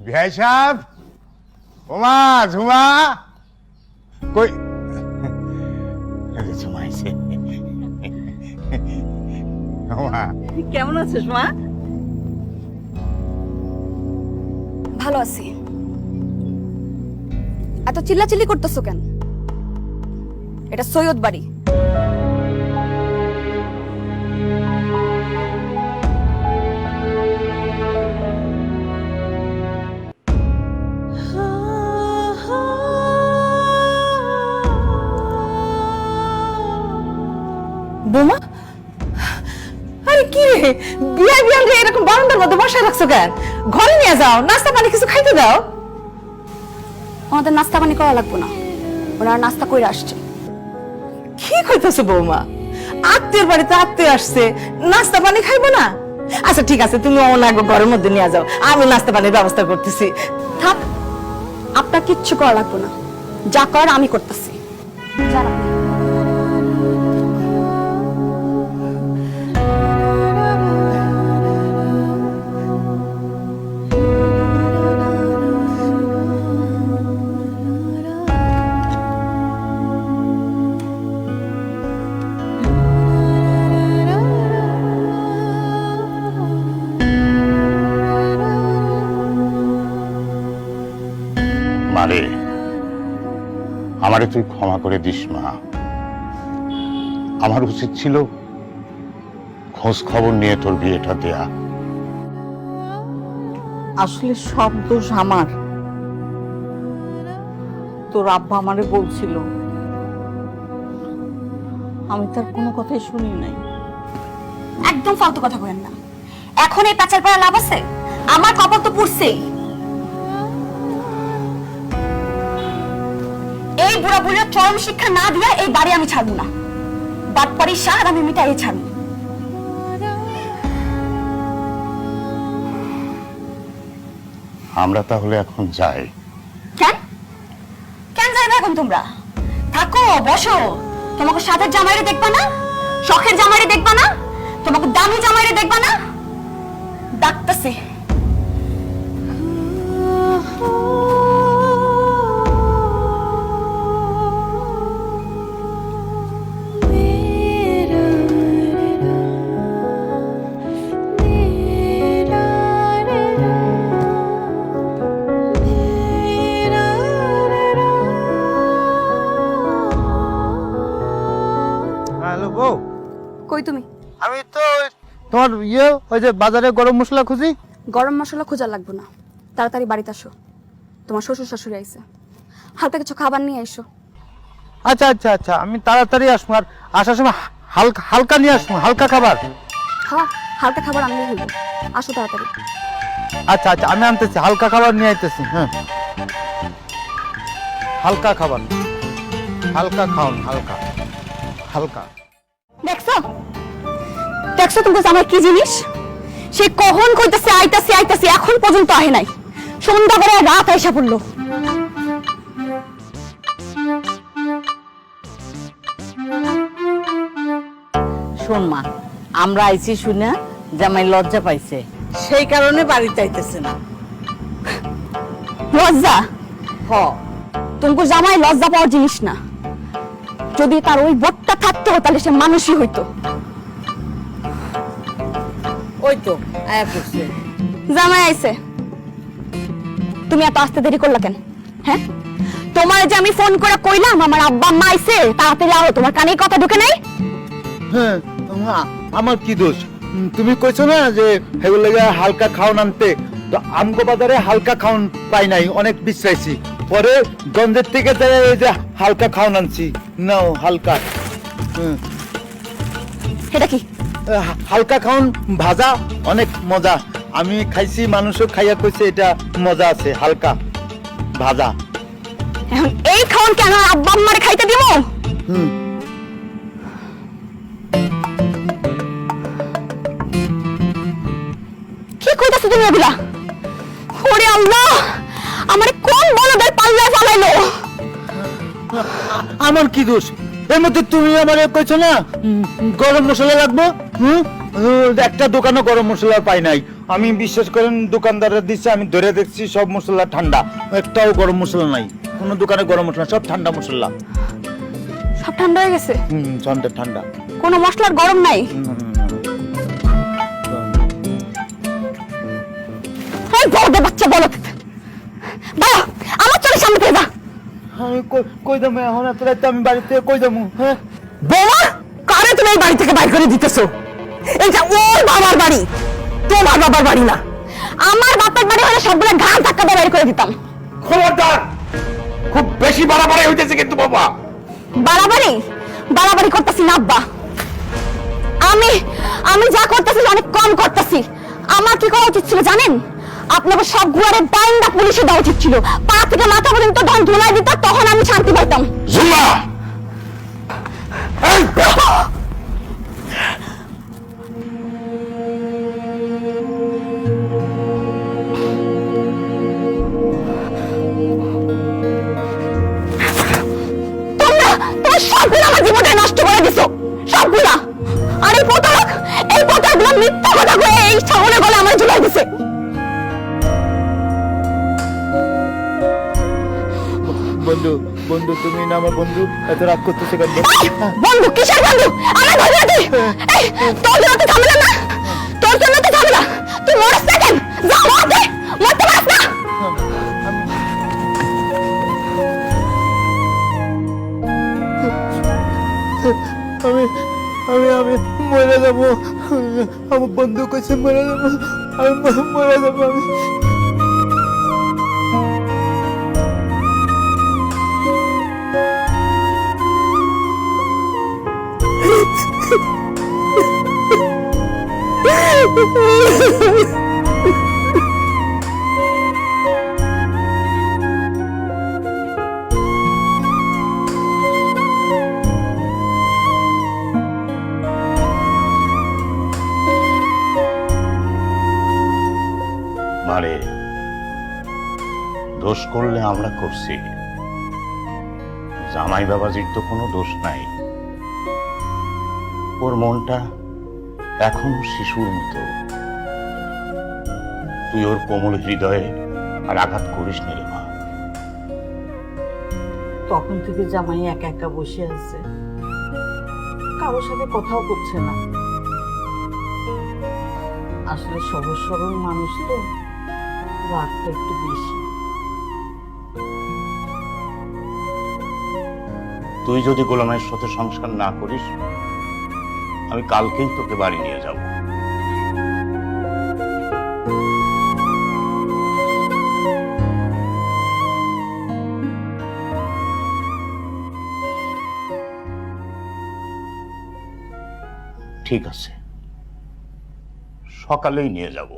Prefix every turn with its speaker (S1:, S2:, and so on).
S1: বিহাই সাহেব, ওমা ঝুমা কই? ঝুমা আইছে। ওমা
S2: কেমন আছিস মা?
S3: ভালো আছি। এত চিল্লাচিল্লি করতেছো কেন? এটা সৈয়দ বাড়ি।
S2: বোমা, আরে কি রে, বিয়া বিয়ান রে এরকম বারান্দার মধ্যে বসায় রাখছো কেন? ঘরে নিয়ে যাও, নাস্তা পানি কিছু খাইতে দাও।
S3: আমাদের নাস্তা পানি করা লাগবো না, ওনারা নাস্তা করে আসছে।
S2: কি কইতাছো বৌমা? আত্মীয়ের বাড়িতে আত্মীয় আসছে, নাস্তা পানি খাইবো না? আচ্ছা ঠিক আছে, তুমি অনেক ঘরের মধ্যে নিয়ে যাও, আমি নাস্তা পানির ব্যবস্থা করতেছি।
S3: থাক, আপনার কিচ্ছু করা লাগবো না, যা করার আমি করতেছি। জানা
S1: মারে, আমারে তুই ক্ষমা করে দিস মা। আমার উচিত ছিল খোঁজ খবর নিয়ে তোর বিয়েটা দেয়া।
S2: আসলে সব দোষ আমার। তোর আব্বা আমারে বলছিল, আমি তার কোনো কথাই শুনি নাই।
S3: একদম ফালতু কথা বলেন না। এখন এই প্যাচার পড়া লাভ আছে? আমার কপাল তো পুড়ছেই। এই বুড়া বুড়ির চরম শিক্ষা না দিয়া এই বাড়ি আমি ছাড়বো না। বাটপাড়ির সার আমি মিটাই ছাড়বো।
S1: আমরা তাহলে এখন যাই।
S3: কেন কেন যাইবে এখন? তোমরা থাকো, বসো। তোমাকে সাথের জামাইরে দেখবা না? শখের জামাইরে দেখবা না? তোমাকে দামি জামাইরে দেখবা না? ডাকতেছে।
S4: হ্যালো বউ,
S3: কই তুমি?
S4: আমি তো তোমার ওই যে বাজারে গরম মশলা খুঁজি।
S3: গরম মশলা খোঁজা লাগবে না, তাড়াতাড়ি বাড়িতে আসো। তোমার শ্বশুর শাশুড়ি আইছে, হালকা কিছু খাবার নিয়ে এসো।
S4: আচ্ছা আচ্ছা আচ্ছা, আমি তাড়াতাড়ি আসবো। আর আসার সময় হালকা হালকা নিয়ে আসবো, হালকা খাবার।
S3: হ্যাঁ, হালকা খাবার আনলেই হইব। আসো তাড়াতাড়ি।
S4: আচ্ছা আচ্ছা, আমি আনতেছি, হালকা খাবার নিয়ে আইতেছি। হ্যাঁ, হালকা খাবার, হালকা খাওন, হালকা হালকা।
S3: দেখছো দেখছো তুমি আমার কি জিনিস? সে কখন কইতাছে আইতাছি আইতাছি, এখন পর্যন্ত আহে নাই। সন্ধ্যা করে রাত আইসা পড়লো।
S2: শোন মা, আমরা আইছি শুনে জামাই লজ্জা পাইছে, সেই কারণে বাড়িতে আইতেছে না।
S3: লজ্জা?
S2: হ,
S3: তোমাকে জামাই লজ্জা পাওয়ার জিনিস না। যদি তার ওই বটটা থাকতো তাহলে সে মানুষই হইতো।
S2: ওই তো আয়া পড়ছে।
S3: জামাই আইছে, তুমি এত আসতে দেরি করলা কেন? হ্যাঁ, তোমার যে আমি ফোন করে কইলাম আমার আব্বা আম্মা আইছে, তাড়াতাড়ি আও। তোমার কানে কথা ঢুকে নাই?
S4: হ্যাঁ, আমার কি দোষ? তুমি কইছো না যে হেগুলো লাগা হালকা খাওন আনতে, তো আমগো বাজারে হালকা খাওন পাই নাই, অনেক বিশ্রাইছি। পরে গঞ্জের থেকে যাই এই যে হালকা খাওন আনছি। নাও হালকা।
S3: এটা কি?
S4: হালকা খাওন ভাজা, অনেক মজা। আমি খাইছি, মানুষও খাইয়া কইছে এটা মজা আছে, হালকা ভাজা।
S3: এখন এই খাওন কেন আব্বা আম্মারে খাইতে দিব?
S4: হুম,
S3: কি কইতাছো তুমি এগুলা? ওরে আল্লাহ, আমারে কোন বলদের পাল্লায় ফালাইলো?
S4: আমার কি দোষ? এর মধ্যে তুমি আমারে কইছো না গরম মশলা লাগবো? একটা দোকানও গরম মশলা পাই নাই। আমি বিশ্বাস করেন দোকানদাররা দিচ্ছে, আমি ধরে দেখছি সব মশলা ঠান্ডা, একটাও গরম মশলা নাই। কোনো দোকানে গরম মশলা, সব ঠান্ডা মশলা।
S3: সব ঠান্ডা হয়ে গেছে,
S4: ঠান্ডা ঠান্ডা।
S3: কোনো মশলার গরম নাই। এই বড় বাচ্চা বলো বাবা, আমার চোখের সামনে থেকে যা।
S4: আমি কই যাবো এখন এত রাতে? আমি বাড়ি থেকে কই যাবো? হ্যাঁ
S2: বৌমা, কারে তুমি এই বাড়ি থেকে বাইর করে দিতেছো? এটা ওর বাবার বাড়ি, তোমার বাবার বাড়ি না।
S3: আমার বাপের বাড়ি হলে সবগুলো ঘাট ধাক্কা দিয়ে বের করে দিতাম।
S1: খবরদার, খুব বেশি বাড়াবাড়ি হইতেছে কিন্তু বাবা।
S3: বাড়াবাড়ি বাড়াবাড়ি করতেছি না আব্বা। আমি আমি যা করতেছি অনেক কম করতেছি। আমার কি করা উচিত ছিল জানেন? আপনাকে সব গুয়ারে বাইন্দা পুলিশে দেওয়া উচিত ছিল। পা থেকে মাথা পর্যন্ত ধন ধুলাই দিত, তখন আমি শান্তি পাইতাম।
S1: জুমা,
S3: তোমরা সবগুলো আমার জীবনটা নষ্ট করে দিছো, সবগুলা। আর এই প্রতারকগুলো মিথ্যা কথা কয়ে এই ছাগলের গলে আমার ঝুলাই দিছে।
S4: বন্ধু, বন্ধু তুমি না আমার বন্ধু, এত রাগ করতেছে কেন?
S3: বন্ধু কিসের বন্ধু? আমার ধরে তুই তোর জন্য তো ঝামেলা না, তোর জন্য তো ঝামেলা। তুই মরস না কেন? যা মরতে, মরতে পারস না।
S4: আমি আমি আমি মরে যাবো। আমার বন্ধু কইছে মরে যাবো, আমি মরে যাবো। আমি
S1: মারে, দোষ করলে আমরা করছি, জামাই বাবাজির তো কোনো দোষ নাই। ওর মনটা এখনো শিশুর মতো। তুই ওর কোমল হৃদয়ে আর আঘাত করিস নি রে মা।
S2: তখন থেকে জামাই একা একা বসে আছে, কারোর সাথে কথাও করছে না। আসলে সহজ সরল মানুষ তো, রাগটা একটু বেশি।
S1: তুই যদি গোলামের সাথে সংস্কার না করিস, আমি কালকেই তোকে বাড়ি নিয়ে যাব। ঠিক আছে, সকালেই নিয়ে যাব।